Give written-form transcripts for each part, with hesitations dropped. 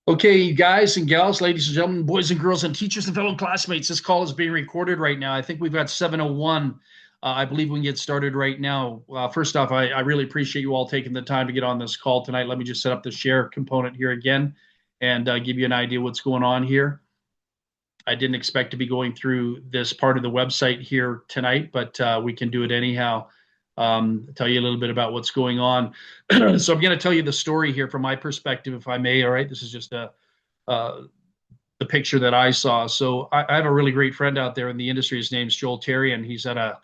Okay, guys and gals, ladies and gentlemen, boys and girls, and teachers and fellow classmates, this call is being recorded right now. I think we've got 7:01. I believe we can get started right now. First off, I really appreciate you all taking the time to get on this call tonight. Let me just set up the share component here again and give you an idea what's going on here. I didn't expect to be going through this part of the website here tonight, but we can do it anyhow. Tell you a little bit about what's going on. So I'm going to tell you the story here from my perspective, if I may. All right, this is just uh, the picture that I saw. So I have a really great friend out there in the industry. His name's Joel Terry, and he's at a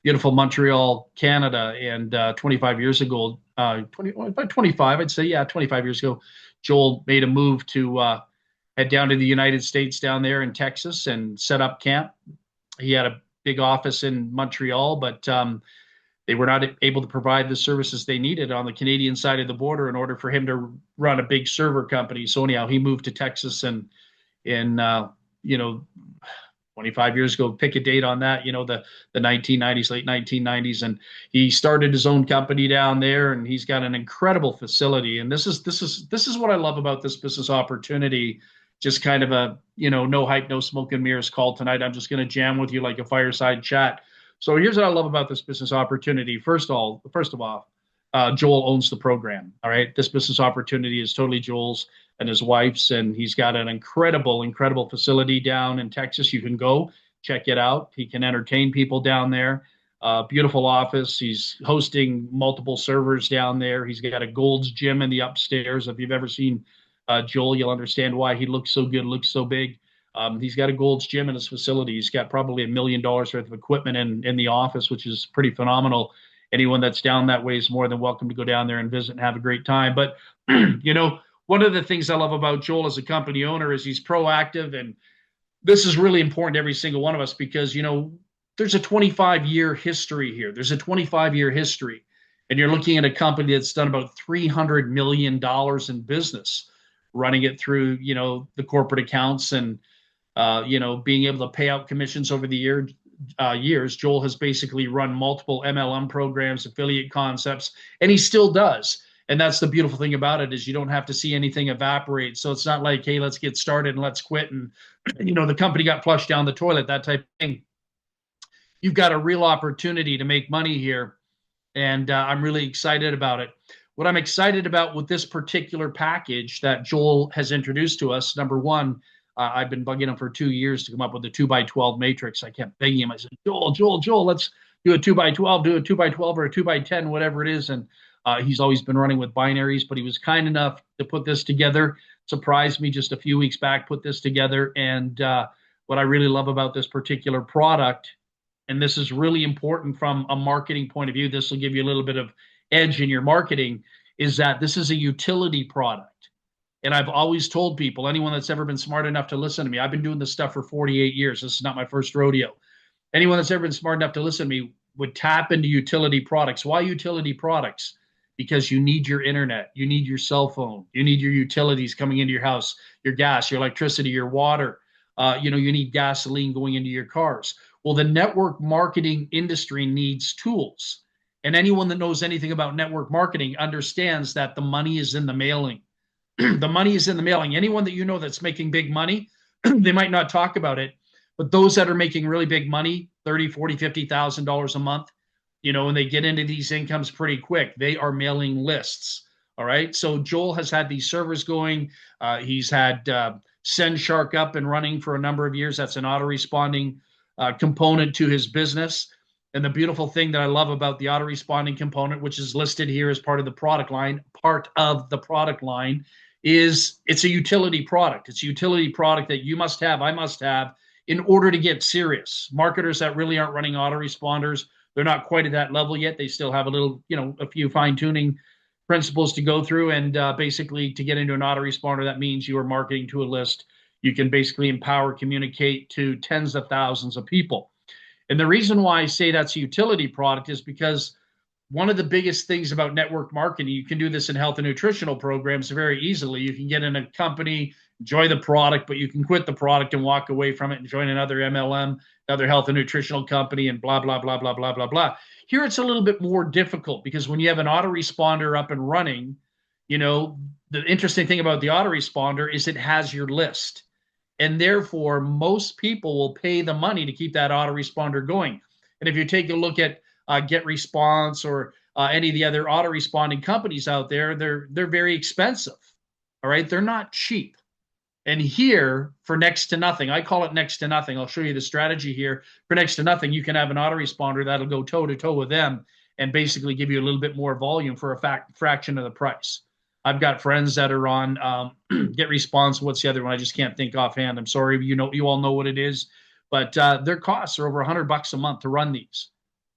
beautiful Montreal, Canada. And 25 years ago, 25, I'd say, yeah, 25 years ago, Joel made a move to head down to the United States down there in Texas and set up camp. He had a big office in Montreal, but they were not able to provide the services they needed on the Canadian side of the border in order for him to run a big server company. So anyhow, he moved to Texas and in 25 years ago, pick a date on that, the 1990s, late 1990s, and he started his own company down there, and he's got an incredible facility. And this is what I love about this business opportunity. Just kind of a no hype, no smoke and mirrors call tonight. I'm just going to jam with you like a fireside chat. So here's what I love about this business opportunity. First of all, Joel owns the program. All right, this business opportunity is totally Joel's and his wife's, and he's got an incredible facility down in Texas. You can go check it out. He can entertain people down there. Beautiful office. He's hosting multiple servers down there. He's got a Gold's Gym in the upstairs. If you've ever seen Joel, you'll understand why he looks so good, looks so big. He's got a Gold's Gym in his facility. He's got probably $1 million worth of equipment in the office, which is pretty phenomenal. Anyone that's down that way is more than welcome to go down there and visit and have a great time. But, one of the things I love about Joel as a company owner is he's proactive. And this is really important to every single one of us because, there's a 25-year history here. There's a 25-year history. And you're looking at a company that's done about $300 million in business, running it through, the corporate accounts and being able to pay out commissions over the years. Joel has basically run multiple MLM programs, affiliate concepts, and he still does. And that's the beautiful thing about it is you don't have to see anything evaporate. So it's not like, hey, let's get started and let's quit. And, the company got flushed down the toilet, that type of thing. You've got a real opportunity to make money here. And I'm really excited about it. What I'm excited about with this particular package that Joel has introduced to us, number one, I've been bugging him for 2 years to come up with a 2x12 matrix. I kept begging him. I said, Joel, let's do a 2x12, do a 2x12 or a 2x10, whatever it is. And he's always been running with binaries, but he was kind enough to put this together. Surprised me just a few weeks back, put this together. And what I really love about this particular product, and this is really important from a marketing point of view, this will give you a little bit of edge in your marketing, is that this is a utility product. And I've always told people, anyone that's ever been smart enough to listen to me, I've been doing this stuff for 48 years. This is not my first rodeo. Anyone that's ever been smart enough to listen to me would tap into utility products. Why utility products? Because you need your internet, you need your cell phone, you need your utilities coming into your house, your gas, your electricity, your water. You need gasoline going into your cars. Well, the network marketing industry needs tools. And anyone that knows anything about network marketing understands that the money is in the mailing. The money is in the mailing. Anyone that that's making big money, they might not talk about it, but those that are making really big money, 30, 40, $50,000 a month, and they get into these incomes pretty quick, they are mailing lists. All right. So Joel has had these servers going. He's had SendShark up and running for a number of years. That's an auto-responding component to his business. And the beautiful thing that I love about the auto-responding component, which is listed here as part of the product line, is it's a utility product. It's a utility product that you must have, I must have, in order to get serious. Marketers that really aren't running autoresponders, they're not quite at that level yet. They still have a little, a few fine-tuning principles to go through. And basically, to get into an autoresponder, that means you are marketing to a list. You can basically empower, communicate to tens of thousands of people. And the reason why I say that's a utility product is because one of the biggest things about network marketing, you can do this in health and nutritional programs very easily. You can get in a company, enjoy the product, but you can quit the product and walk away from it and join another MLM, another health and nutritional company, and blah, blah, blah, blah, blah, blah, blah. Here it's a little bit more difficult because when you have an autoresponder up and running, you know, the interesting thing about the autoresponder is it has your list. And therefore, most people will pay the money to keep that autoresponder going. And if you take a look at Get Response or any of the other autoresponding companies out there, they're very expensive. All right, they're not cheap. And here, for next to nothing, I call it next to nothing. I'll show you the strategy here. For next to nothing, you can have an autoresponder that'll go toe to toe with them and basically give you a little bit more volume for a fraction of the price. I've got friends that are on Get Response. What's the other one? I just can't think offhand. I'm sorry. You all know what it is, but their costs are over $100 a month to run these.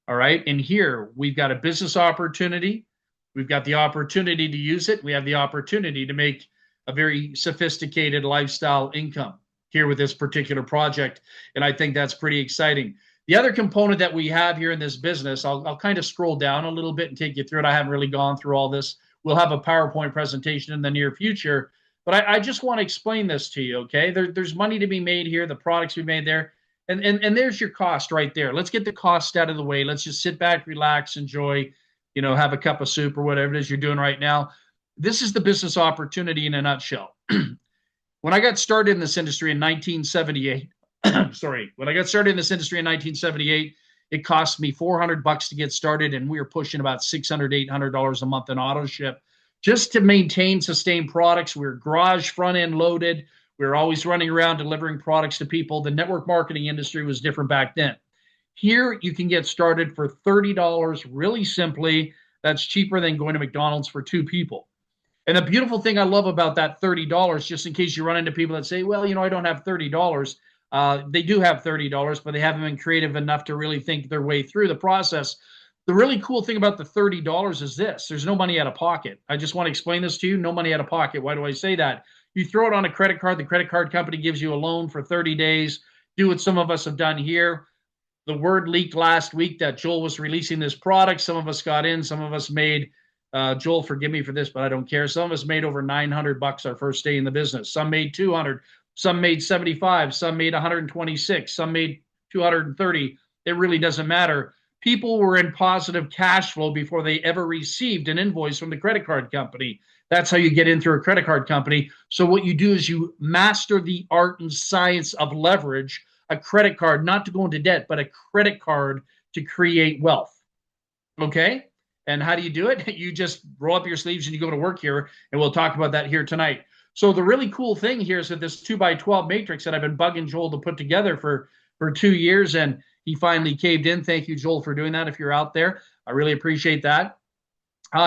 All right. And here we've got a business opportunity. We've got the opportunity to use it. We have the opportunity to make a very sophisticated lifestyle income here with this particular project. And I think that's pretty exciting. The other component that we have here in this business, I'll kind of scroll down a little bit and take you through it. I haven't really gone through all this. We'll have a PowerPoint presentation in the near future, but I just want to explain this to you, okay? There's money to be made here, the products we made there, and there's your cost right there. Let's get the cost out of the way. Let's just sit back, relax, enjoy, have a cup of soup or whatever it is you're doing right now. This is the business opportunity in a nutshell. When I got started in this industry in 1978, when I got started in this industry in 1978, it cost me $400 to get started, and we were pushing about $600, $800 a month in auto ship just to maintain, sustain products. We were garage front end loaded. We were always running around delivering products to people. The network marketing industry was different back then. Here, you can get started for $30 really simply. That's cheaper than going to McDonald's for two people. And the beautiful thing I love about that $30, just in case you run into people that say, well, I don't have $30. They do have $30, but they haven't been creative enough to really think their way through the process. The really cool thing about the $30 is this. There's no money out of pocket. I just want to explain this to you. No money out of pocket. Why do I say that? You throw it on a credit card. The credit card company gives you a loan for 30 days. Do what some of us have done here. The word leaked last week that Joel was releasing this product. Some of us got in. Some of us made Joel, forgive me for this, but I don't care. Some of us made over $900 our first day in the business. Some made 200, some made 75, some made 126, some made 230. It really doesn't matter. People were in positive cash flow before they ever received an invoice from the credit card company. That's how you get in through a credit card company. So what you do is you master the art and science of leverage a credit card, not to go into debt, but a credit card to create wealth. Okay? And how do you do it? You just roll up your sleeves and you go to work here, and we'll talk about that here tonight. So the really cool thing here is that this 2x12 matrix that I've been bugging Joel to put together for 2 years, and he finally caved in. Thank you, Joel, for doing that. If you're out there, I really appreciate that.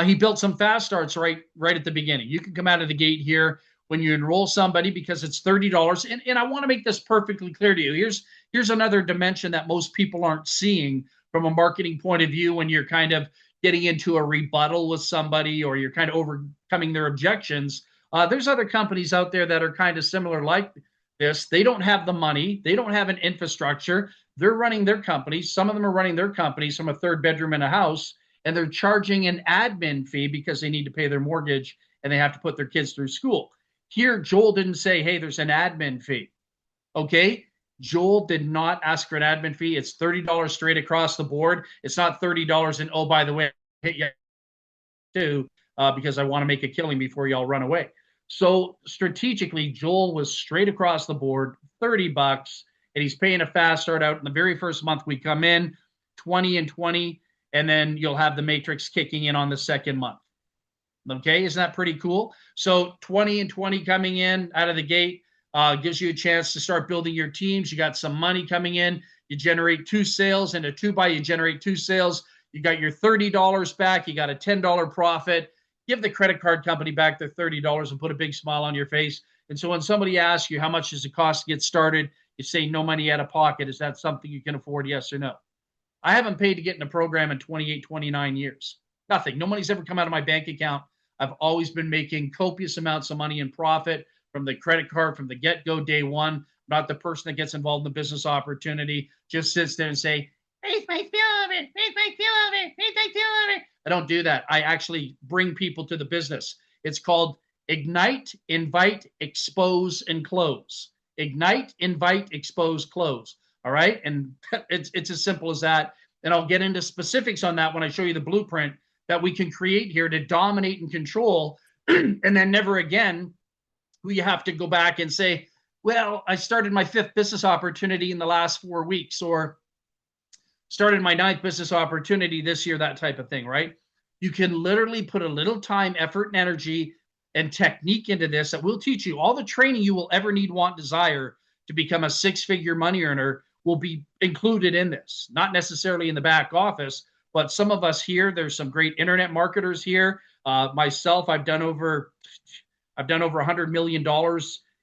He built some fast starts right at the beginning. You can come out of the gate here when you enroll somebody because it's $30. And I want to make this perfectly clear to you. Here's another dimension that most people aren't seeing from a marketing point of view when you're kind of getting into a rebuttal with somebody or you're kind of overcoming their objections. There's other companies out there that are kind of similar like this. They don't have the money. They don't have an infrastructure. They're running their companies. Some of them are running their companies from a third bedroom in a house, and they're charging an admin fee because they need to pay their mortgage and they have to put their kids through school. Here, Joel didn't say, hey, there's an admin fee. Okay? Joel did not ask for an admin fee. It's $30 straight across the board. It's not $30 and, oh, by the way, I hit you too because I want to make a killing before y'all run away. So strategically, Joel was straight across the board, $30, and he's paying a fast start out in the very first month we come in, 20 and 20, and then you'll have the matrix kicking in on the second month. Okay, isn't that pretty cool? So 20 and 20 coming in out of the gate. Gives you a chance to start building your teams. You got some money coming in. You generate 2 sales and a 2x. You generate 2 sales. You got your $30 back. You got a $10 profit. Give the credit card company back their $30 and put a big smile on your face. And so when somebody asks you how much does it cost to get started, you say no money out of pocket. Is that something you can afford? Yes or no? I haven't paid to get in a program in 28, 29 years. Nothing. No money's ever come out of my bank account. I've always been making copious amounts of money in profit from the credit card from the get-go day one. I'm not the person that gets involved in the business opportunity, just sits there and say, raise my feel of it, raise my feel of it, raise my feel of it. I don't do that. I actually bring people to the business. It's called Ignite, Invite, Expose, and Close. Ignite, Invite, Expose, Close. All right? And it's as simple as that. And I'll get into specifics on that when I show you the blueprint that we can create here to dominate and control And then never again will you have to go back and say, well, I started my 5th business opportunity in the last 4 weeks, or started my 9th business opportunity this year, that type of thing, right? You can literally put a little time, effort, and energy and technique into this that will teach you all the training you will ever need, want, desire to become a 6-figure money earner will be included in this. Not necessarily in the back office, but some of us here, there's some great internet marketers here. Myself, I've done over $100 million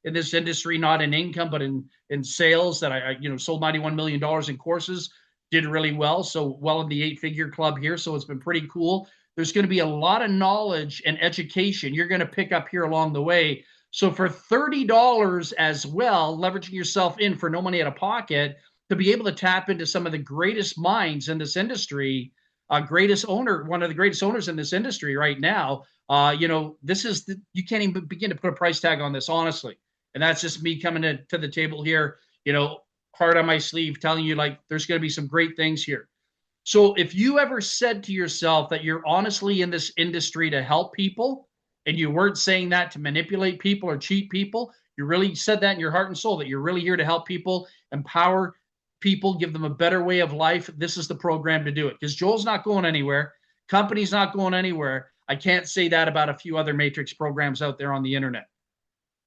in this industry, not in income, but in sales. That I sold $91 million in courses, did really well. So well in the 8-figure club here. So it's been pretty cool. There's going to be a lot of knowledge and education you're going to pick up here along the way. So for $30 as well, leveraging yourself in for no money out of pocket to be able to tap into some of the greatest minds in this industry, one of the greatest owners in this industry right now. You can't even begin to put a price tag on this, honestly. And that's just me coming to the table here, heart on my sleeve, telling you like there's going to be some great things here. So if you ever said to yourself that you're honestly in this industry to help people, and you weren't saying that to manipulate people or cheat people, you really said that in your heart and soul, that you're really here to help people, empower people, give them a better way of life, this is the program to do it. Because Joel's not going anywhere. Company's not going anywhere. I can't say that about a few other Matrix programs out there on the internet.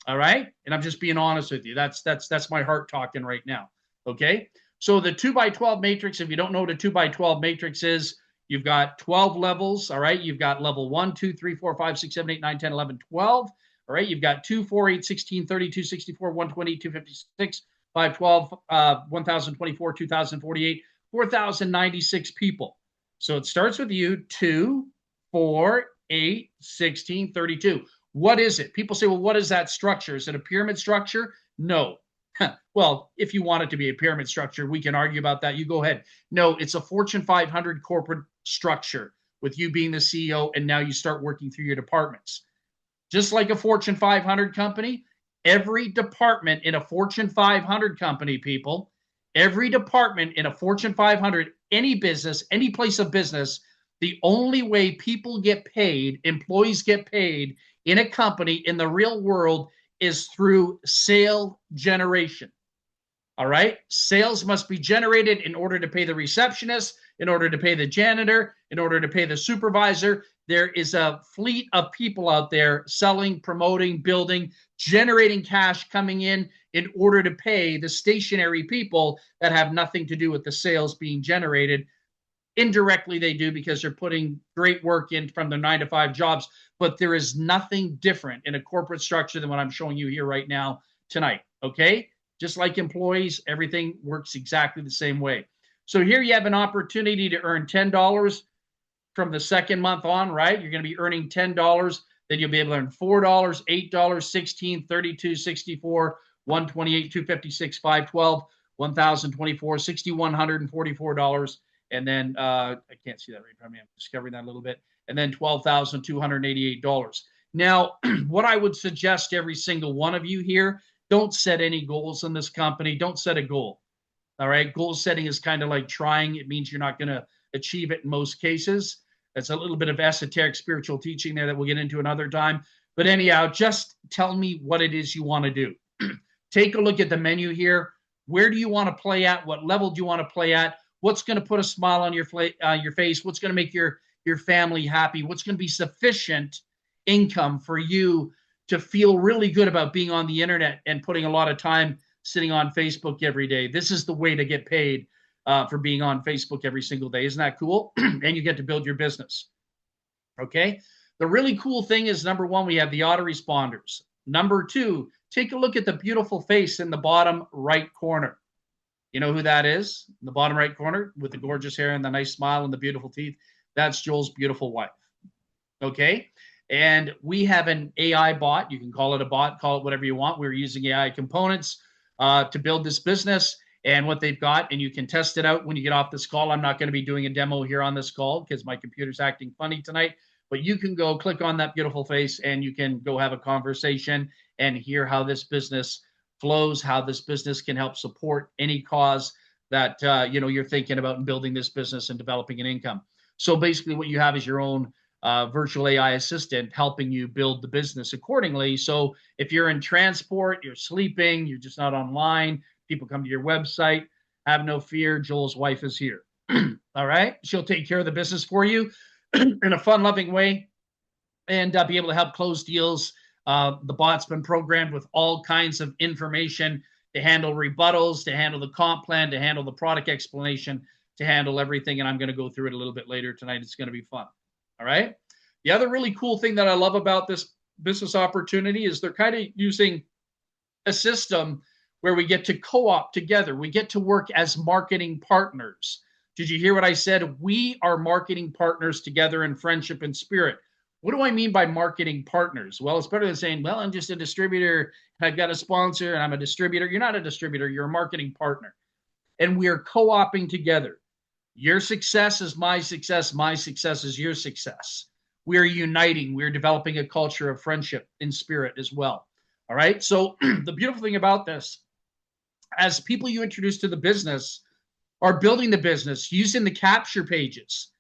All right? And I'm just being honest with you. That's my heart talking right now. Okay? So the 2x12 matrix, if you don't know what a 2x12 matrix is, you've got 12 levels. All right? You've got level 1, 2, 3, 4, 5, 6, 7, 8, 9, 10, 11, 12. All right? You've got 2, 4, 8, 16, 32, 64, 120, 256, 512, 1024, 2048, 4096 people. So it starts with you, 2, 4, 8, 16, 32. What is it? People say, well, what is that structure? Is it a pyramid structure? No. Well, if you want it to be a pyramid structure, we can argue about that. You go ahead. No, it's a Fortune 500 corporate structure with you being the CEO, and now you start working through your departments. Just like a Fortune 500 company, every department in a Fortune 500 company, people, every department in a Fortune 500, any business, any place of business, the only way people get paid, employees get paid in a company in the real world is through sale generation. All right? Sales must be generated in order to pay the receptionist, in order to pay the janitor, in order to pay the supervisor. There is a fleet of people out there selling, promoting, building, generating cash coming in order to pay the stationary people that have nothing to do with the sales being generated. Indirectly, they do because they're putting great work in from their 9-to-5 jobs, but there is nothing different in a corporate structure than what I'm showing you here right now tonight, okay? Just like employees, everything works exactly the same way. So here you have an opportunity to earn $10 from the second month on, right? You're going to be earning $10. Then you'll be able to earn $4, $8, $16, $32, $64, $128, $256, $512, $1,024, $6,144. And then I can't see that right from me. I'm discovering that a little bit. And then $12,288. Now, what I would suggest to every single one of you here, don't set any goals in this company. Don't set a goal. All right. Goal setting is kind of like trying. It means you're not going to achieve it in most cases. That's a little bit of esoteric spiritual teaching there that we'll get into another time. But anyhow, just tell me what it is you want to do. Take a look at the menu here. Where do you want to play at? What level do you want to play at? What's going to put a smile on your face? What's going to make your family happy? What's going to be sufficient income for you to feel really good about being on the internet and putting a lot of time sitting on Facebook every day? This is the way to get paid for being on Facebook every single day. Isn't that cool? And you get to build your business. Okay. The really cool thing is, number one, we have the autoresponders. Number two, take a look at the beautiful face in the bottom right corner. You know who that is? In the bottom right corner with the gorgeous hair and the nice smile and the beautiful teeth. That's Joel's beautiful wife. Okay. And we have an AI bot. You can call it a bot, call it whatever you want. We're using AI components to build this business and what they've got. And you can test it out when you get off this call. I'm not going to be doing a demo here on this call because my computer's acting funny tonight. But you can go click on that beautiful face and you can go have a conversation and hear how this business flows, how this business can help support any cause that you're thinking about in building this business and developing an income. So basically what you have is your own virtual AI assistant helping you build the business accordingly. So if you're in transport, you're sleeping, you're just not online, people come to your website, have no fear. Joel's wife is here. All right. She'll take care of the business for you in a fun, loving way and be able to help close deals. The bot's been programmed with all kinds of information to handle rebuttals, to handle the comp plan, to handle the product explanation, to handle everything. And I'm going to go through it a little bit later tonight. It's going to be fun. All right. The other really cool thing that I love about this business opportunity is they're kind of using a system where we get to co-op together. We get to work as marketing partners. Did you hear what I said? We are marketing partners together in friendship and spirit. What do I mean by marketing partners? Well, it's better than saying, well, I'm just a distributor. I've got a sponsor and I'm a distributor. You're not a distributor. You're a marketing partner. And we are co-oping together. Your success is my success. My success is your success. We are uniting. We're developing a culture of friendship in spirit as well. All right. So the beautiful thing about this, as people you introduce to the business are building the business, using the capture pages.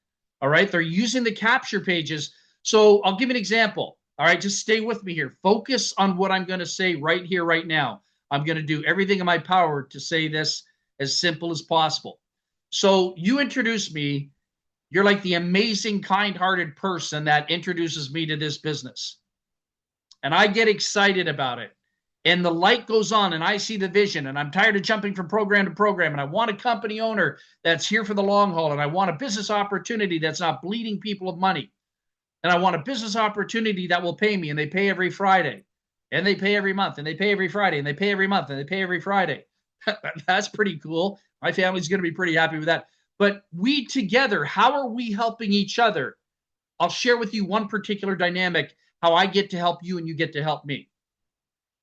All right. They're using the capture pages. So I'll give an example. All right. Just stay with me here. Focus on what I'm going to say right here, right now. I'm going to do everything in my power to say this as simple as possible. So you introduce me. You're like the amazing, kind-hearted person that introduces me to this business. And I get excited about it. And the light goes on and I see the vision and I'm tired of jumping from program to program. And I want a company owner that's here for the long haul. And I want a business opportunity that's not bleeding people of money. And I want a business opportunity that will pay me. And they pay every Friday. And they pay every month. And they pay every Friday. And they pay every month. And they pay every Friday. That's pretty cool. My family's going to be pretty happy with that. But we together, how are we helping each other? I'll share with you one particular dynamic, how I get to help you and you get to help me.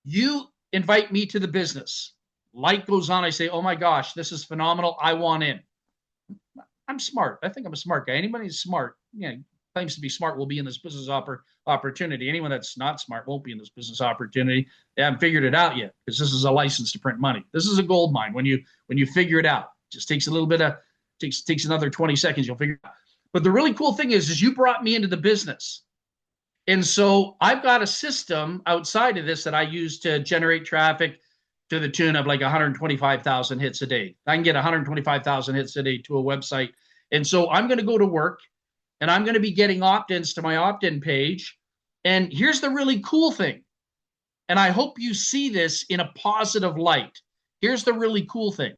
You invite me to the business. Light goes on. I say, oh my gosh, this is phenomenal. I want in. I'm smart. I think I'm a smart guy. Anybody who's smart, claims to be smart will be in this business opportunity. Anyone that's not smart won't be in this business opportunity. They haven't figured it out yet because this is a license to print money. This is a gold mine. When you figure it out, it just takes a little bit of takes another 20 seconds. You'll figure it out. But the really cool thing is you brought me into the business. And so I've got a system outside of this that I use to generate traffic to the tune of like 125,000 hits a day. I can get 125,000 hits a day to a website. And so I'm going to go to work and I'm going to be getting opt-ins to my opt-in page. And here's the really cool thing. And I hope you see this in a positive light. Here's the really cool thing.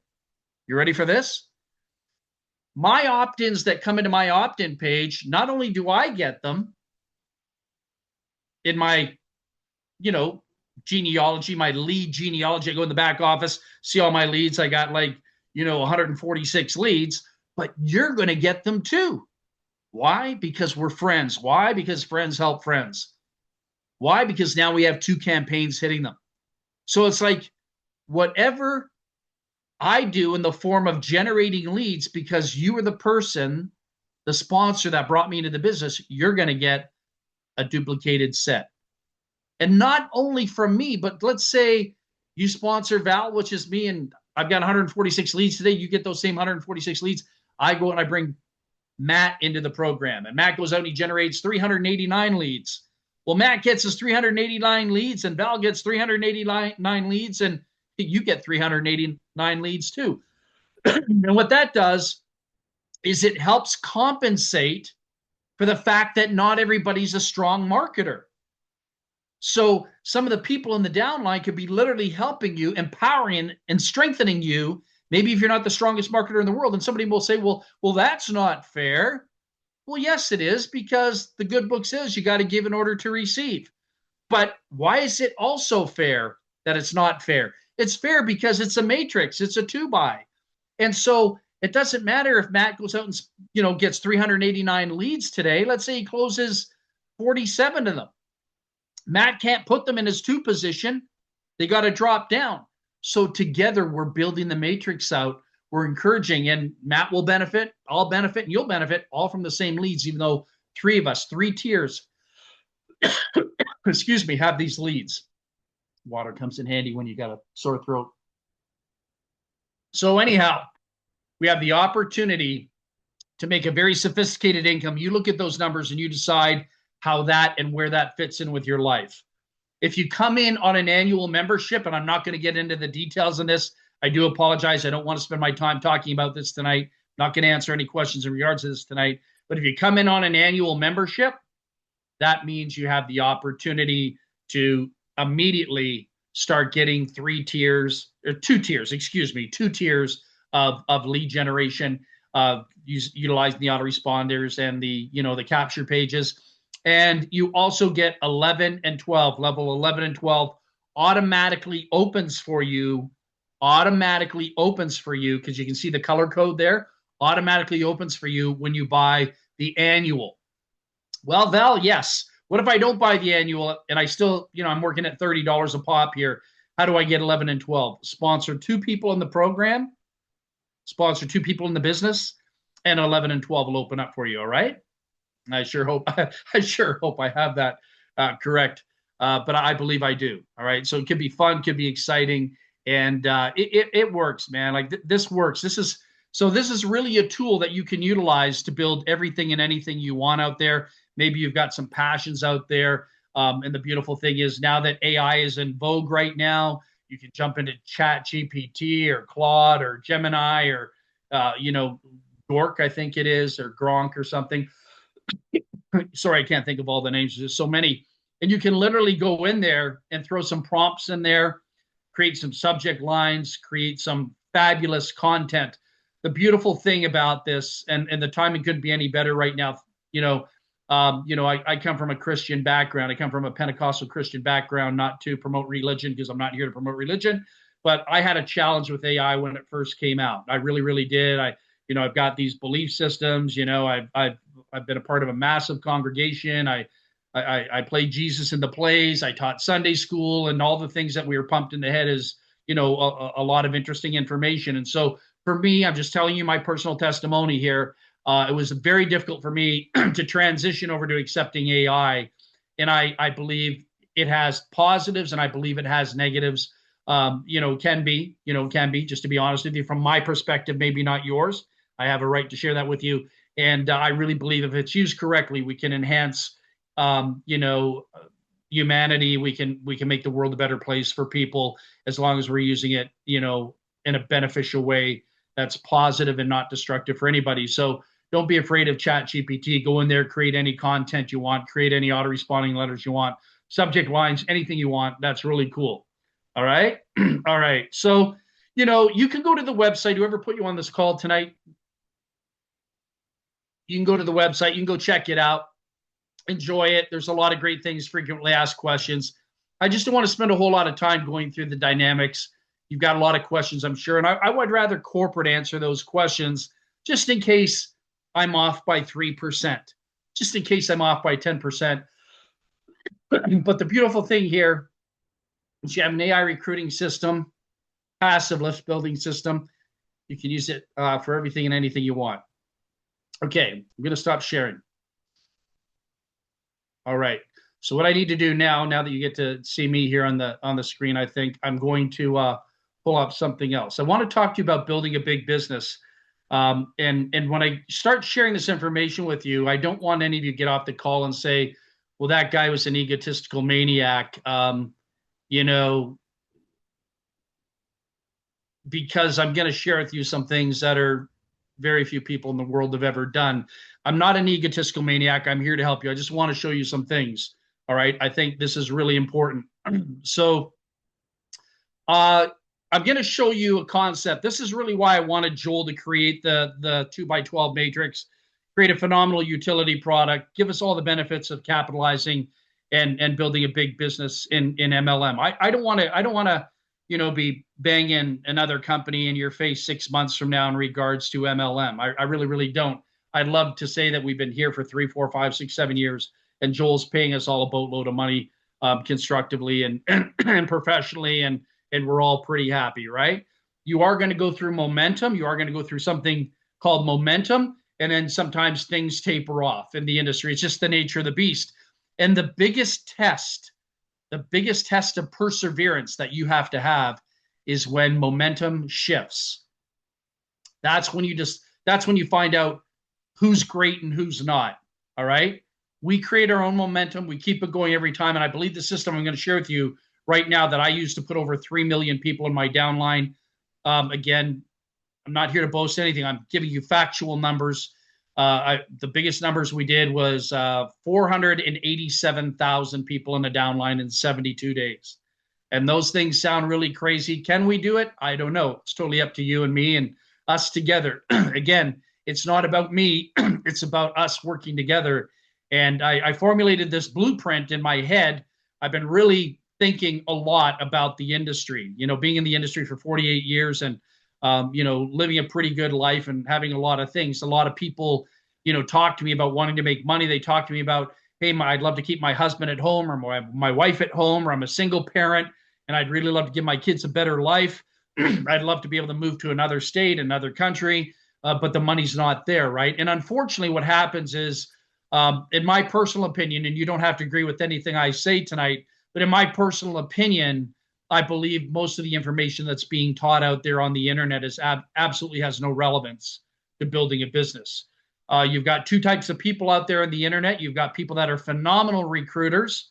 You ready for this? My opt-ins that come into my opt-in page, not only do I get them in my, genealogy, my lead genealogy, I go in the back office, see all my leads. I got 146 leads, but you're going to get them too. Why? Because we're friends. Why? Because friends help friends. Why? Because now we have 2 campaigns hitting them. So it's like whatever I do in the form of generating leads, because you are the person, the sponsor that brought me into the business, you're going to get a duplicated set. And not only from me, but let's say you sponsor Val, which is me, and I've got 146 leads today. You get those same 146 leads. I go and I bring Matt into the program. And Matt goes out and he generates 389 leads. Well, Matt gets his 389 leads and Val gets 389 leads and you get 389 leads too. And what that does is it helps compensate for the fact that not everybody's a strong marketer. So some of the people in the downline could be literally helping you, empowering and strengthening you. Maybe if you're not the strongest marketer in the world, and somebody will say, well, that's not fair. Well, yes, it is, because the good book says you got to give in order to receive. But why is it also fair that it's not fair? It's fair because it's a matrix. It's a 2-by. And so it doesn't matter if Matt goes out and, gets 389 leads today. Let's say he closes 47 of them. Matt can't put them in his 2 position. They got to drop down. So together we're building the matrix out. We're encouraging, and Matt will benefit, I'll benefit, and you'll benefit, all from the same leads, even though 3 of us, 3 tiers, excuse me, have these leads. Water comes in handy when you got a sore throat. So anyhow, we have the opportunity to make a very sophisticated income. You look at those numbers and you decide how that and where that fits in with your life. If you come in on an annual membership, and I'm not going to get into the details on this, I do apologize. I don't want to spend my time talking about this tonight. I'm not going to answer any questions in regards to this tonight. But if you come in on an annual membership, that means you have the opportunity to immediately start getting two tiers of lead generation, utilizing the autoresponders and the capture pages. And you also get 11 and 12, level 11 and 12 automatically opens for you, because you can see the color code there, automatically opens for you when you buy the annual. Well, Val, yes. What if I don't buy the annual and I still, I'm working at $30 a pop here? How do I get 11 and 12? Sponsor 2 people in the program, sponsor 2 people in the business, and 11 and 12 will open up for you. All right. I sure hope I have that correct, but I believe I do. All right, so it could be fun, could be exciting, and it works, man. Like this works. This is really a tool that you can utilize to build everything and anything you want out there. Maybe you've got some passions out there, and the beautiful thing is now that AI is in vogue right now, you can jump into Chat GPT or Claude or Gemini or Gork, I think it is, or Gronk or something. Sorry, I can't think of all the names. There's so many. And you can literally go in there and throw some prompts in there, create some subject lines, create some fabulous content. The beautiful thing about this, and the timing couldn't be any better right now. I come from a Christian background. I come from a Pentecostal Christian background, not to promote religion, because I'm not here to promote religion. But I had a challenge with AI when it first came out. I really, really did. I've got these belief systems. I've been a part of a massive congregation. I played Jesus in the plays. I taught Sunday school, and all the things that we were pumped in the head is, a lot of interesting information. And so for me, I'm just telling you my personal testimony here. It was very difficult for me to transition over to accepting AI. And I believe it has positives and I believe it has negatives. Can be, just to be honest with you, from my perspective, maybe not yours. I have a right to share that with you. And I really believe if it's used correctly, we can enhance, humanity. We can make the world a better place for people as long as we're using it, in a beneficial way that's positive and not destructive for anybody. So don't be afraid of Chat GPT. Go in there, create any content you want, create any auto-responding letters you want, subject lines, anything you want. That's really cool. All right. All right. So, you can go to the website. Whoever put you on this call tonight, you can go to the website. You can go check it out. Enjoy it. There's a lot of great things, frequently asked questions. I just don't want to spend a whole lot of time going through the dynamics. You've got a lot of questions, I'm sure. And I would rather corporate answer those questions just in case I'm off by 3%, just in case I'm off by 10%. But the beautiful thing here is you have an AI recruiting system, passive list building system. You can use it for everything and anything you want. Okay, I'm going to stop sharing. All right. So what I need to do now that you get to see me here on the screen, I think I'm going to pull up something else. I want to talk to you about building a big business. And when I start sharing this information with you, I don't want any of you to get off the call and say, well, that guy was an egotistical maniac, because I'm going to share with you some things that are very few people in the world have ever done. I'm not an egotistical maniac. I'm here to help you. I just want to show you some things. All right. I think this is really important. So I'm going to show you a concept. This is really why I wanted Joel to create the 2x12 matrix, create a phenomenal utility product, give us all the benefits of capitalizing and building a big business in MLM. I don't want to, be banging another company in your face 6 months from now in regards to MLM. I really, really don't. I'd love to say that we've been here for 3, 4, 5, 6, 7 years, and Joel's paying us all a boatload of money constructively and professionally, and we're all pretty happy, right? You are going to go through momentum. You are going to go through something called momentum, and then sometimes things taper off in the industry. It's just the nature of the beast. And the biggest test of perseverance that you have to have is when momentum shifts. That's when you find out who's great and who's not. All right. We create our own momentum. We keep it going every time. And I believe the system I'm going to share with you right now that I use to put over 3 million people in my downline. Again, I'm not here to boast anything. I'm giving you factual numbers. The biggest numbers we did was 487,000 people in the downline in 72 days. And those things sound really crazy. Can we do it? I don't know. It's totally up to you and me and us together. Again, it's not about me. It's about us working together. And I formulated this blueprint in my head. I've been really thinking a lot about the industry, being in the industry for 48 years and, living a pretty good life and having a lot of things. A lot of people, talk to me about wanting to make money. They talk to me about, hey, I'd love to keep my husband at home or my wife at home, or I'm a single parent and I'd really love to give my kids a better life. I'd love to be able to move to another state, another country, but the money's not there, right? And unfortunately, what happens is, in my personal opinion, and you don't have to agree with anything I say tonight, but in my personal opinion, I believe most of the information that's being taught out there on the internet is absolutely has no relevance to building a business. You've got two types of people out there on the internet. You've got people that are phenomenal recruiters,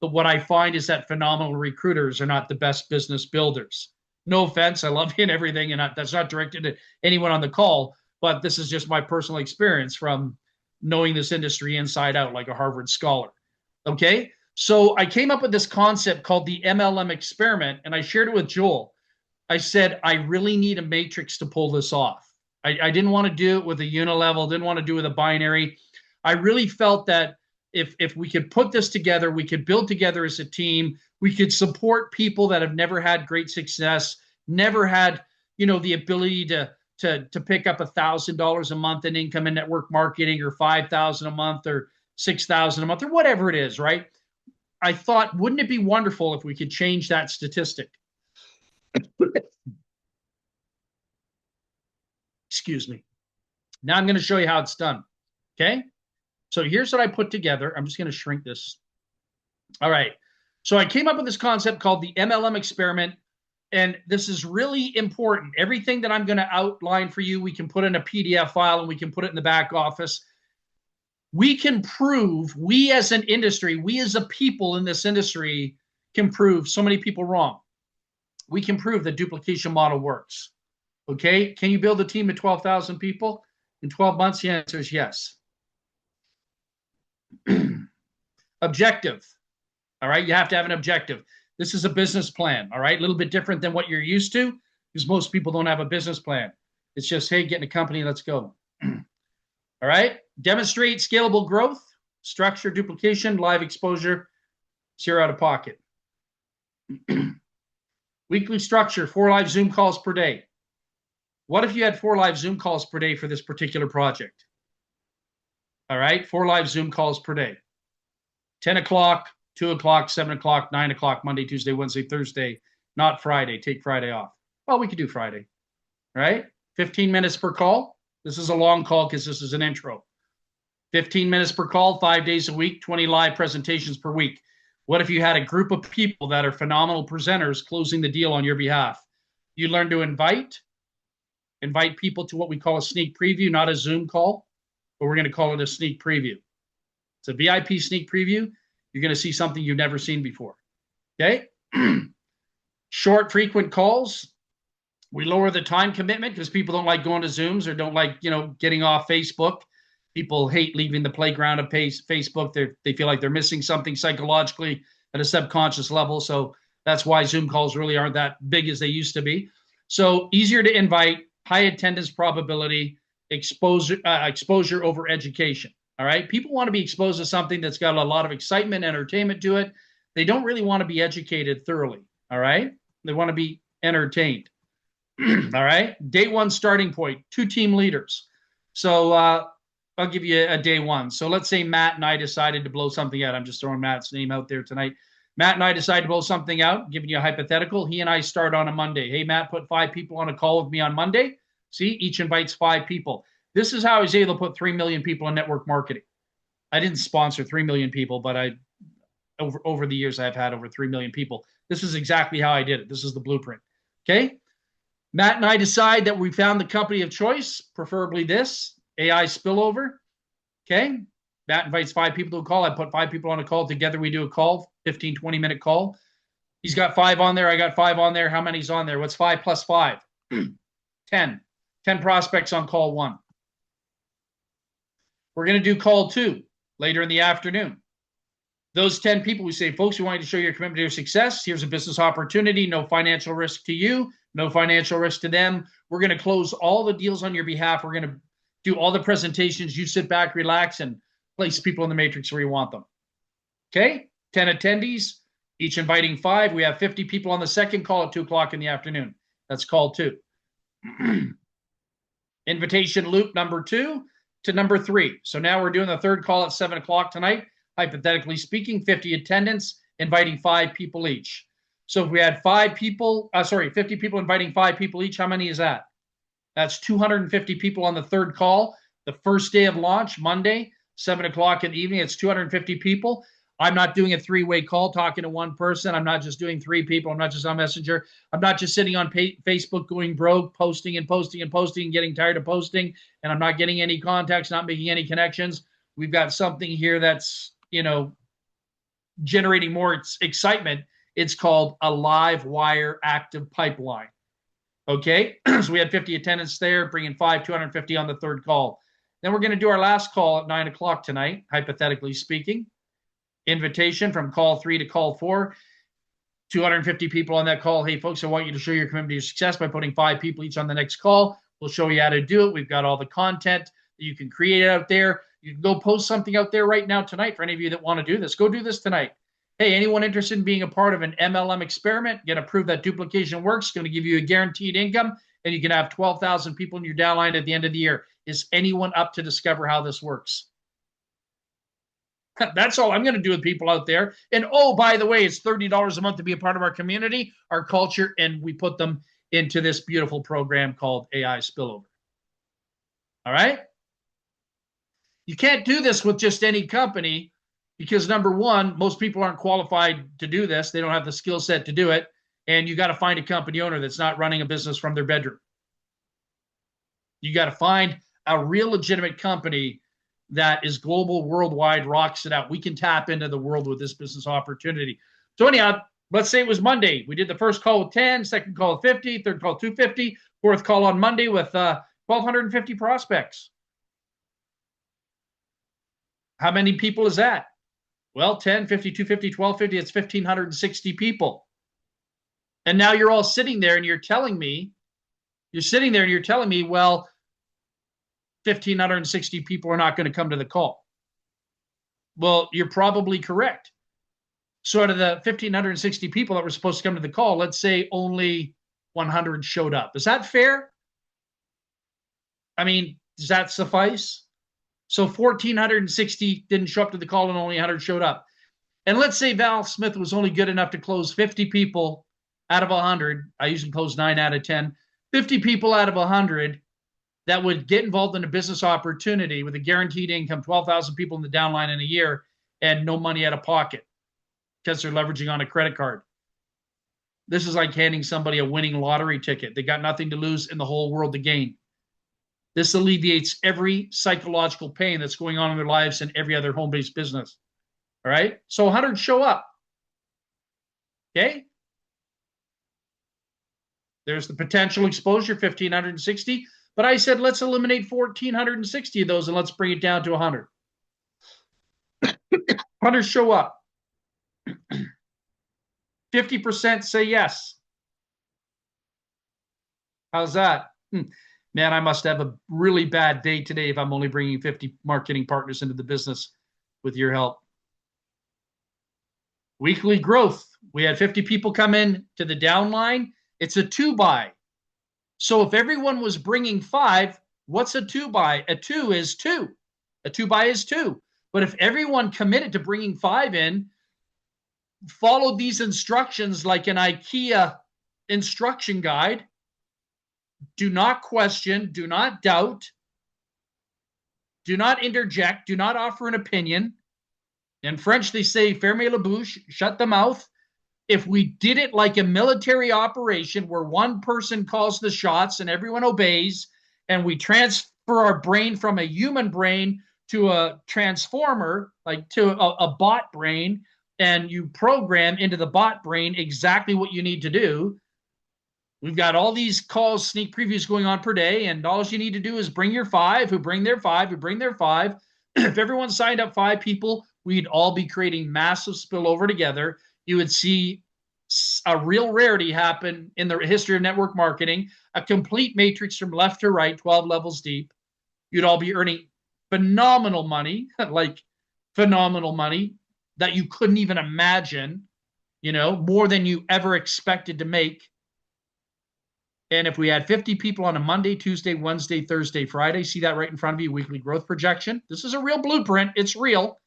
but what I find is that phenomenal recruiters are not the best business builders. No offense, I love you and everything, and that's not directed to anyone on the call, but this is just my personal experience from knowing this industry inside out like a Harvard scholar. Okay? So I came up with this concept called the MLM experiment, and I shared it with Joel. I said, I really need a matrix to pull this off. I didn't want to do it with a unilevel, didn't want to do it with a binary. I really felt that if we could put this together, we could build together as a team, we could support people that have never had great success, never had, the ability to pick up $1,000 a month in income in network marketing, or $5,000 a month, or $6,000 a month, or whatever it is, right? I thought, wouldn't it be wonderful if we could change that statistic? Excuse me. Now I'm going to show you how it's done. Okay. So here's what I put together. I'm just going to shrink this. All right. So I came up with this concept called the MLM experiment. And this is really important. Everything that I'm going to outline for you, we can put in a PDF file and we can put it in the back office. We can prove, we as an industry, we as a people in this industry can prove so many people wrong. We can prove the duplication model works. Okay. Can you build a team of 12,000 people in 12 months? The answer is yes. Objective. All right. You have to have an objective. This is a business plan. All right. A little bit different than what you're used to, because most people don't have a business plan. It's just, hey, get in a company, let's go. All right. Demonstrate scalable growth, structure, duplication, live exposure, zero out of pocket. Weekly structure, 4 live Zoom calls per day. What if you had 4 live Zoom calls per day for this particular project? All right. 4 live Zoom calls per day. 10 o'clock, 2 o'clock, 7 o'clock, 9 o'clock, Monday, Tuesday, Wednesday, Thursday, not Friday. Take Friday off. Well, we could do Friday, right? 15 minutes per call. This is a long call because this is an intro. 15 minutes per call, 5 days a week, 20 live presentations per week. What if you had a group of people that are phenomenal presenters closing the deal on your behalf? You learn to invite people to what we call a sneak preview, not a Zoom call, but we're going to call it a sneak preview. It's a VIP sneak preview. You're going to see something you've never seen before. Okay. Short, frequent calls. We lower the time commitment because people don't like going to Zooms or don't like, getting off Facebook. People hate leaving the playground of Facebook. They feel like they're missing something psychologically at a subconscious level. So that's why Zoom calls really aren't that big as they used to be. So easier to invite, high attendance probability, exposure over education. All right. People want to be exposed to something that's got a lot of excitement, entertainment to it. They don't really want to be educated thoroughly. All right. They want to be entertained. All right. Day one starting point, 2 team leaders. So I'll give you a day one. So let's say Matt and I decided to blow something out. I'm just throwing Matt's name out there tonight. Matt and I decided to blow something out, giving you a hypothetical. He and I start on a Monday. Hey, Matt, put 5 people on a call with me on Monday. See, each invites 5 people. This is how I was able to put 3 million people in network marketing. I didn't sponsor 3 million people, but over the years, I've had over 3 million people. This is exactly how I did it. This is the blueprint. Okay. Matt and I decide that we found the company of choice, preferably this. AI spillover. Okay. Matt invites 5 people to a call. I put 5 people on a call. Together we do a call, 15, 20-minute call. He's got 5 on there. I got 5 on there. How many's on there? What's 5 plus 5? 10. 10 prospects on call 1. We're going to do call 2 later in the afternoon. Those 10 people, we say, folks, we want you to show your commitment to your success. Here's a business opportunity. No financial risk to you. No financial risk to them. We're going to close all the deals on your behalf. We're going to do all the presentations. You sit back, relax, and place people in the matrix where you want them. Okay? 10 attendees, each inviting 5. We have 50 people on the second call at 2 o'clock in the afternoon. That's call 2. Invitation loop number 2 to number 3. So now we're doing the third call at 7 o'clock tonight. Hypothetically speaking, 50 attendants, inviting 5 people each. So if we had 50 people inviting 5 people each, how many is that? That's 250 people on the third call. The first day of launch, Monday, 7 o'clock in the evening, it's 250 people. I'm not doing a 3-way call talking to one person. I'm not just doing 3 people. I'm not just on Messenger. I'm not just sitting on Facebook going broke, posting and posting and posting, getting tired of posting, and I'm not getting any contacts, not making any connections. We've got something here that's, generating more excitement. It's called a live wire active pipeline. Okay, so we had 50 attendants there, bringing 250 on the third call. Then we're going to do our last call at 9 o'clock tonight, hypothetically speaking. Invitation from call 3 to call 4. 250 people on that call. Hey, folks, I want you to show your commitment to your success by putting 5 people each on the next call. We'll show you how to do it. We've got all the content that you can create out there. You can go post something out there right now tonight for any of you that want to do this. Go do this tonight. Hey, anyone interested in being a part of an MLM experiment? Going to prove that duplication works. Going to give you a guaranteed income, and you can have 12,000 people in your downline at the end of the year. Is anyone up to discover how this works? That's all I'm going to do with people out there. And oh, by the way, it's $30 a month to be a part of our community, our culture, and we put them into this beautiful program called AI Spillover. All right? You can't do this with just any company because, number one, most people aren't qualified to do this. They don't have the skill set to do it. And you got to find a company owner that's not running a business from their bedroom. You got to find a real legitimate company that is global, worldwide, rocks it out. We can tap into the world with this business opportunity. So anyhow, let's say it was Monday. We did the first call with 10, second call with 50, third call 250, fourth call on Monday with 1,250 prospects. How many people is that? Well, 10, 50, 250, 1,250, it's 1,560 people. And now you're all sitting there and you're telling me, well, 1,560 people are not going to come to the call. Well, you're probably correct. So out of the 1,560 people that were supposed to come to the call, let's say only 100 showed up. Is that fair? I mean, does that suffice? So 1,460 didn't show up to the call and only 100 showed up. And let's say Val Smith was only good enough to close 50 people out of 100. I usually close 9 out of 10. 50 people out of 100 that would get involved in a business opportunity with a guaranteed income, 12,000 people in the downline in a year, and no money out of pocket because they're leveraging on a credit card. This is like handing somebody a winning lottery ticket. They got nothing to lose in the whole world to gain. This alleviates every psychological pain that's going on in their lives and every other home-based business. All right? So 100 show up. Okay? There's the potential exposure, 1,560. But I said, let's eliminate 1,460 of those and let's bring it down to 100. 100 show up. 50% say yes. How's that? Man, I must have a really bad day today if I'm only bringing 50 marketing partners into the business with your help. Weekly growth. We had 50 people come in to the downline. It's a 2-buy. So if everyone was bringing 5, what's a 2-buy? A 2 is 2. A 2-buy is 2. But if everyone committed to bringing 5 in, followed these instructions like an IKEA instruction guide, do not question, do not doubt, do not interject, do not offer an opinion. In French, they say, fermez la bouche, shut the mouth. If we did it like a military operation where one person calls the shots and everyone obeys, and we for our brain from a human brain to a transformer, like to a bot brain, and you program into the bot brain exactly what you need to do. We've got all these calls, sneak previews going on per day, and all you need to do is bring your five, who bring their five, who bring their five. If everyone signed up 5 people, we'd all be creating massive spillover together. You would see a real rarity happen in the history of network marketing, a complete matrix from left to right, 12 levels deep. You'd all be earning phenomenal money, like phenomenal money that you couldn't even imagine, more than you ever expected to make. And if we had 50 people on a Monday, Tuesday, Wednesday, Thursday, Friday, see that right in front of you, weekly growth projection. This is a real blueprint. It's real.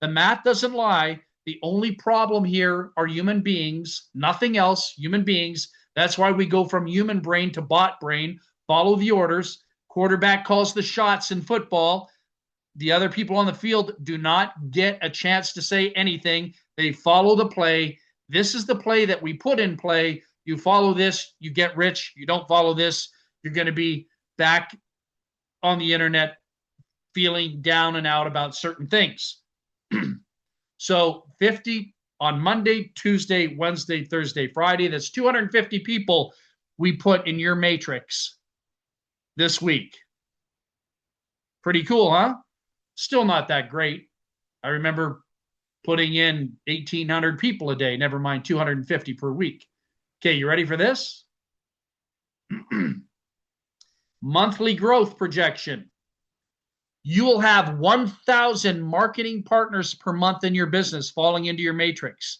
The math doesn't lie. The only problem here are human beings, nothing else, human beings. That's why we go from human brain to bot brain, follow the orders. Quarterback calls the shots in football. The other people on the field do not get a chance to say anything. They follow the play. This is the play that we put in play. You follow this, you get rich. You don't follow this, you're going to be back on the internet feeling down and out about certain things. So 50 on Monday, Tuesday, Wednesday, Thursday, Friday. That's 250 people we put in your matrix this week. Pretty cool, huh? Still not that great. I remember putting in 1,800 people a day, never mind 250 per week. Okay, you ready for this? Monthly growth projection. You will have 1,000 marketing partners per month in your business falling into your matrix.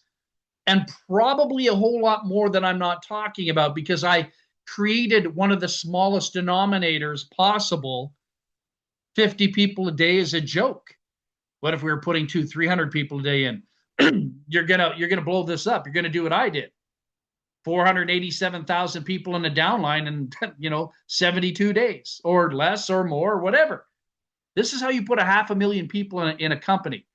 And probably a whole lot more that I'm not talking about because I created one of the smallest denominators possible. 50 people a day is a joke. What if we were putting 200-300 people a day in? You're gonna blow this up. You're gonna do what I did. 487,000 people in the downline in 72 days or less or more or whatever. This is how you put 500,000 people in a company.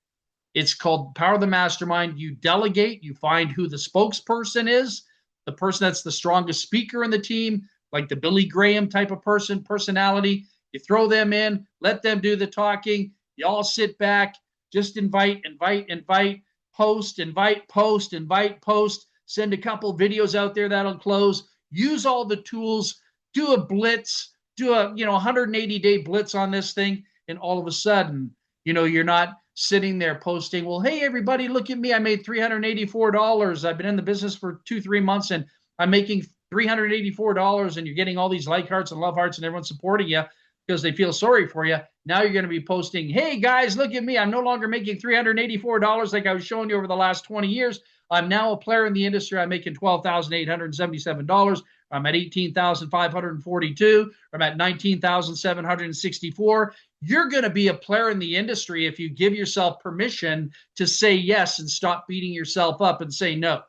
It's called Power of the Mastermind. You delegate, you find who the spokesperson is, the person that's the strongest speaker in the team, like the Billy Graham type of personality. You throw them in, let them do the talking. You all sit back, just invite, post, send a couple videos out there that'll close. Use all the tools, do a blitz, do a 180-day blitz on this thing, and all of a sudden, you're not sitting there posting, well, hey, everybody, look at me. I made $384. I've been in the business for 2-3 months, and I'm making $384, and you're getting all these like hearts and love hearts, and everyone's supporting you because they feel sorry for you. Now you're going to be posting, hey, guys, look at me. I'm no longer making $384 like I was showing you over the last 20 years. I'm now a player in the industry. I'm making $12,877. I'm at $18,542. I'm at $19,764. You're going to be a player in the industry if you give yourself permission to say yes and stop beating yourself up and say no.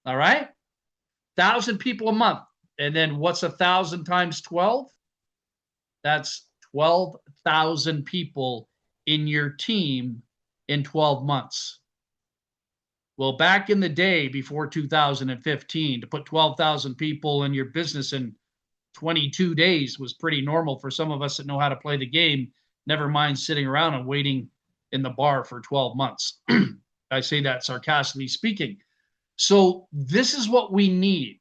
All right? 1,000 people a month. And then what's 1,000 times 12? That's 12,000 people in your team in 12 months. Well, back in the day before 2015, to put 12,000 people in your business in 22 days was pretty normal for some of us that know how to play the game, never mind sitting around and waiting in the bar for 12 months. I say that sarcastically speaking. So this is what we need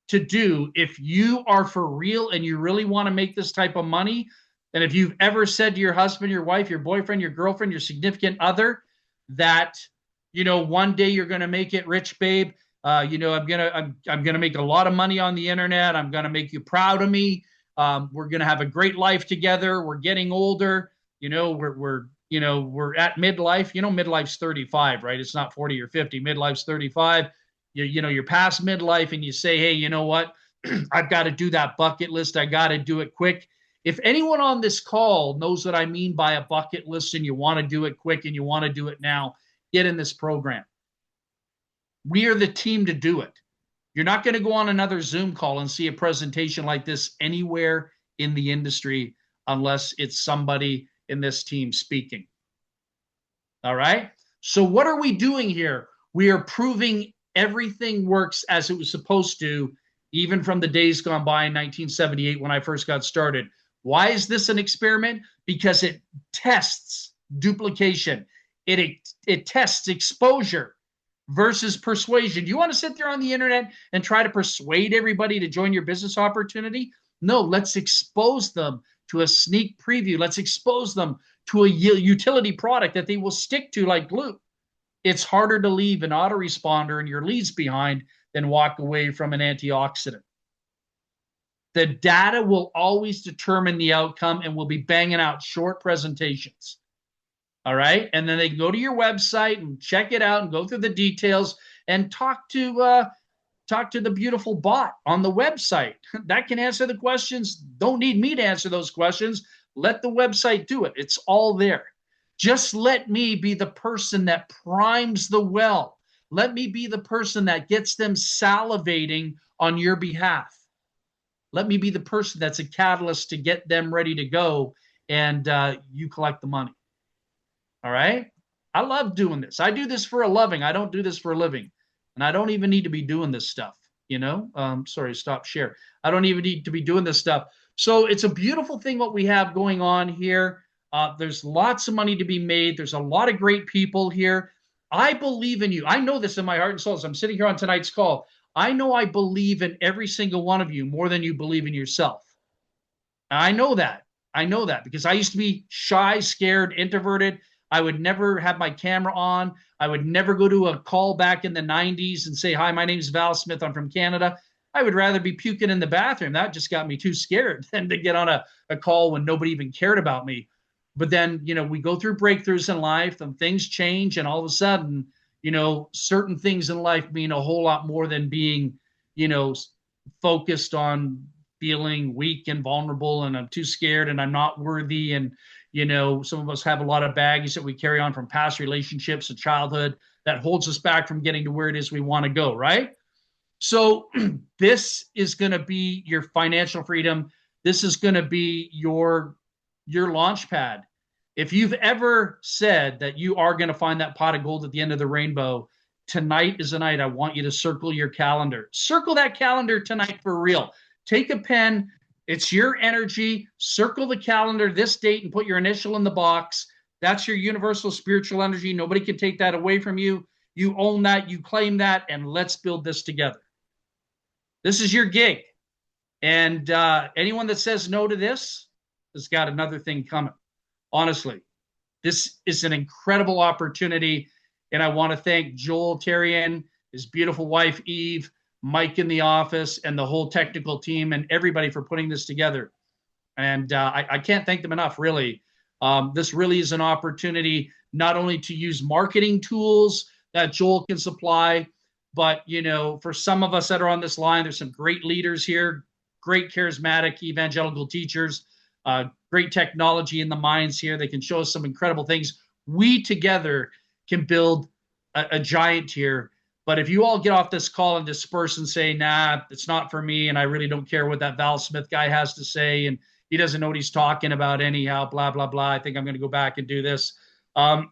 to do if you are for real and you really want to make this type of money. And if you've ever said to your husband, your wife, your boyfriend, your girlfriend, your significant other that one day you're going to make it rich, babe. I'm gonna make a lot of money on the internet. I'm gonna make you proud of me. We're gonna have a great life together. We're getting older. We're at midlife. Midlife's 35, right? It's not 40 or 50. Midlife's 35. You're past midlife, and you say, hey, you know what? I've got to do that bucket list. I got to do it quick. If anyone on this call knows what I mean by a bucket list, and you want to do it quick and you want to do it now, get in this program. We are the team to do it. You're not going to go on another Zoom call and see a presentation like this anywhere in the industry unless it's somebody in this team speaking. All right? So what are we doing here? We are proving everything works as it was supposed to, even from the days gone by in 1978 when I first got started. Why is this an experiment? Because it tests duplication. It tests exposure versus persuasion. You want to sit there on the internet and try to persuade everybody to join your business opportunity? No, let's expose them to a sneak preview. Let's expose them to a utility product that they will stick to like glue. It's harder to leave an autoresponder and your leads behind than walk away from an antioxidant. The data will always determine the outcome, and we'll be banging out short presentations. All right. And then they can go to your website and check it out and go through the details and talk to the beautiful bot on the website that can answer the questions. Don't need me to answer those questions. Let the website do it. It's all there. Just let me be the person that primes the well. Let me be the person that gets them salivating on your behalf. Let me be the person that's a catalyst to get them ready to go, and you collect the money. All right? I love doing this. I do this for a living. I don't do this for a living. And I don't even need to be doing this stuff, you know? Sorry, stop share. I don't even need to be doing this stuff. So it's a beautiful thing what we have going on here. There's lots of money to be made. There's a lot of great people here. I believe in you. I know this in my heart and soul. As I'm sitting here on tonight's call, I know I believe in every single one of you more than you believe in yourself. I know that. I know that because I used to be shy, scared, introverted. I would never have my camera on. I would never go to a call back in the 90s and say, hi, my name's Val Smith. I'm from Canada. I would rather be puking in the bathroom. That just got me too scared than to get on a call when nobody even cared about me. But then, you know, we go through breakthroughs in life and things change. And all of a sudden, you know, certain things in life mean a whole lot more than being, you know, focused on feeling weak and vulnerable and I'm too scared and I'm not worthy. And, you know, some of us have a lot of baggage that we carry on from past relationships and childhood that holds us back from getting to where it is we want to go, right? So this is going to be your financial freedom. This is going to be your launch pad. If you've ever said that you are going to find that pot of gold at the end of the rainbow, tonight is the night. I want you to circle your calendar. Circle that calendar tonight for real. Take a pen. It's your energy. Circle the calendar this date and put your initial in the box. That's your universal spiritual energy. Nobody can take that away from you. You own that. You claim that. And let's build this together. This is your gig. And anyone that says no to this has got another thing coming. Honestly, this is an incredible opportunity. And I want to thank Joel Terrian, his beautiful wife, Eve, Mike in the office, and the whole technical team and everybody for putting this together. And I can't thank them enough, really. This really is an opportunity not only to use marketing tools that Joel can supply, but, you know, for some of us that are on this line, there's some great leaders here, great charismatic evangelical teachers, great technology in the minds here. They can show us some incredible things. We together can build a giant here. But if you all get off this call and disperse and say, nah, it's not for me, and I really don't care what that Val Smith guy has to say, and he doesn't know what he's talking about anyhow, blah, blah, blah, I think I'm going to go back and do this. I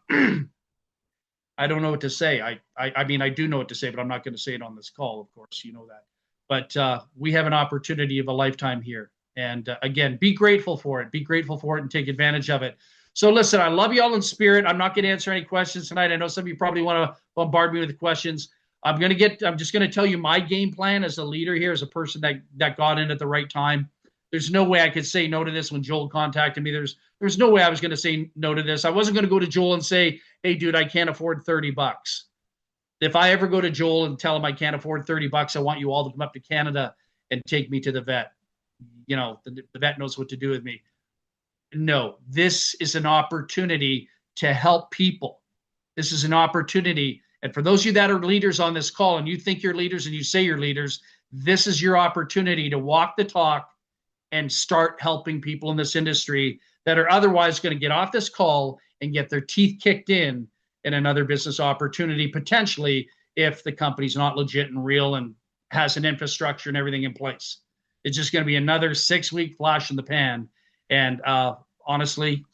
don't know what to say. I mean, I do know what to say, but I'm not going to say it on this call, of course, you know that. But we have an opportunity of a lifetime here. And again, be grateful for it. Be grateful for it and take advantage of it. So listen, I love you all in spirit. I'm not going to answer any questions tonight. I know some of you probably want to bombard me with questions. I'm just going to tell you my game plan as a leader here, as a person that got in at the right time. There's no way I could say no to this when Joel contacted me. There's no way I was going to say no to this. I wasn't going to go to Joel and say, hey, dude, I can't afford $30. If I ever go to Joel and tell him I can't afford $30, I want you all to come up to Canada and take me to the vet. You know, the vet knows what to do with me. No, this is an opportunity to help people. This is an opportunity. And for those of you that are leaders on this call and you think you're leaders and you say you're leaders, this is your opportunity to walk the talk and start helping people in this industry that are otherwise going to get off this call and get their teeth kicked in another business opportunity, potentially, if the company's not legit and real and has an infrastructure and everything in place. It's just going to be another 6-week flash in the pan. And honestly,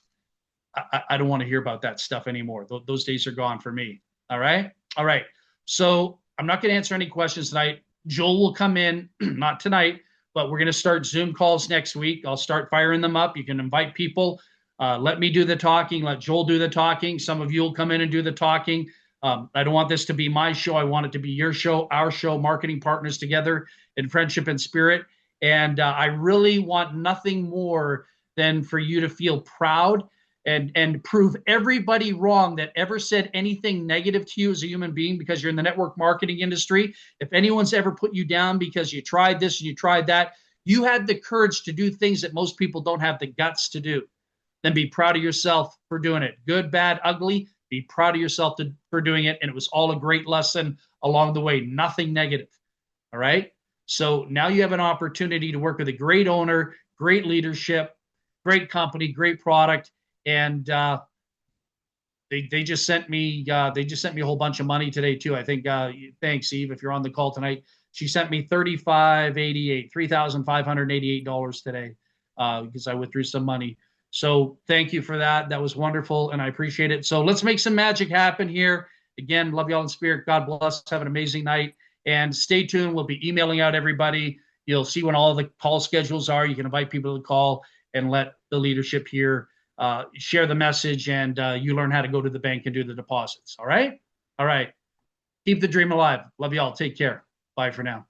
I don't want to hear about that stuff anymore. Those days are gone for me. All right? All right. So I'm not going to answer any questions tonight. Joel will come in, not tonight, but we're going to start Zoom calls next week. I'll start firing them up. You can invite people. Let me do the talking. Let Joel do the talking. Some of you will come in and do the talking. I don't want this to be my show. I want it to be your show, our show, marketing partners together in friendship and spirit. And I really want nothing more than for you to feel proud and prove everybody wrong that ever said anything negative to you as a human being, because you're in the network marketing industry. If anyone's ever put you down because you tried this and you tried that, you had the courage to do things that most people don't have the guts to do. Then be proud of yourself for doing it. Good, bad, ugly. Be proud of yourself for doing it. And it was all a great lesson along the way. Nothing negative. All right. So now you have an opportunity to work with a great owner, great leadership, great company, great product. And they just sent me a whole bunch of money today too. I think thanks, Eve, if you're on the call tonight. She sent me $3,588 today because I withdrew some money. So thank you for that. That was wonderful, and I appreciate it. So let's make some magic happen here. Again, love you all in spirit. God bless. Have an amazing night. And stay tuned. We'll be emailing out everybody. You'll see when all the call schedules are. You can invite people to call and let the leadership here share the message, and you learn how to go to the bank and do the deposits. All right? All right. Keep the dream alive. Love you all. Take care. Bye for now.